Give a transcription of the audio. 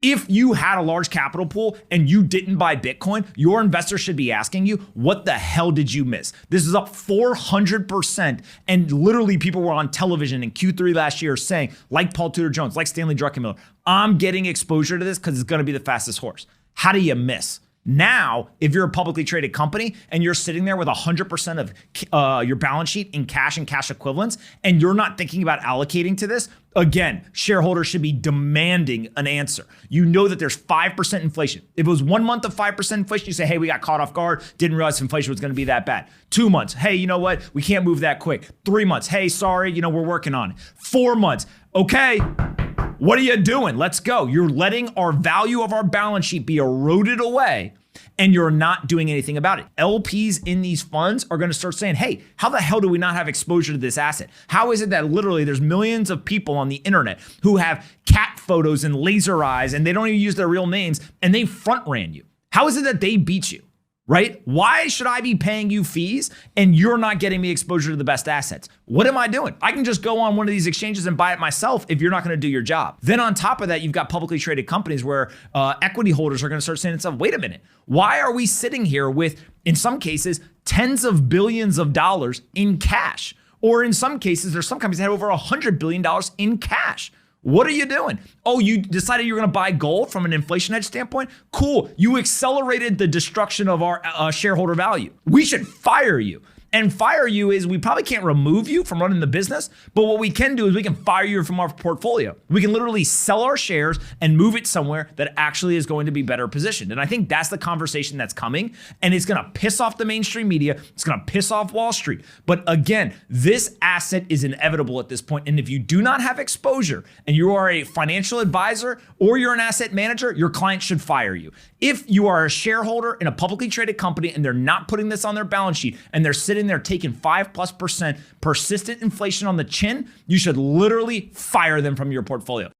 If you had a large capital pool and you didn't buy Bitcoin, your investors should be asking you, what the hell did you miss? This is up 400%. And literally people were on television in Q3 last year saying, like Paul Tudor Jones, like Stanley Druckenmiller, I'm getting exposure to this because it's going to be the fastest horse. How do you miss? Now, if you're a publicly traded company and you're sitting there with 100% of your balance sheet in cash and cash equivalents, and you're not thinking about allocating to this, again, shareholders should be demanding an answer. You know that there's 5% inflation. If it was 1 month of 5% inflation, you say, hey, we got caught off guard, didn't realize inflation was going to be that bad. 2 months, hey, you know what? We can't move that quick. 3 months, hey, sorry, we're working on it. 4 months, okay. What are you doing? Let's go. You're letting our value of our balance sheet be eroded away and you're not doing anything about it. LPs in these funds are going to start saying, hey, how the hell do we not have exposure to this asset? How is it that literally there's millions of people on the internet who have cat photos and laser eyes and they don't even use their real names and they front ran you? How is it that they beat you? Right? Why should I be paying you fees and you're not getting me exposure to the best assets? What am I doing? I can just go on one of these exchanges and buy it myself if you're not going to do your job. Then on top of that, you've got publicly traded companies where equity holders are going to start saying to themselves, wait a minute, why are we sitting here with, in some cases, tens of billions of dollars in cash? Or in some cases, there's some companies that have over $100 billion in cash. What are you doing? Oh, you decided you're going to buy gold from an inflation hedge standpoint? Cool. You accelerated the destruction of our shareholder value. We should fire you. And fire you is, we probably can't remove you from running the business, but what we can do is we can fire you from our portfolio. We can literally sell our shares and move it somewhere that actually is going to be better positioned. And I think that's the conversation that's coming, and it's going to piss off the mainstream media. It's going to piss off Wall Street. But again, this asset is inevitable at this point. And if you do not have exposure and you are a financial advisor or you're an asset manager, your client should fire you. If you are a shareholder in a publicly traded company and they're not putting this on their balance sheet and they're sitting there taking 5+% persistent inflation on the chin, you should literally fire them from your portfolio.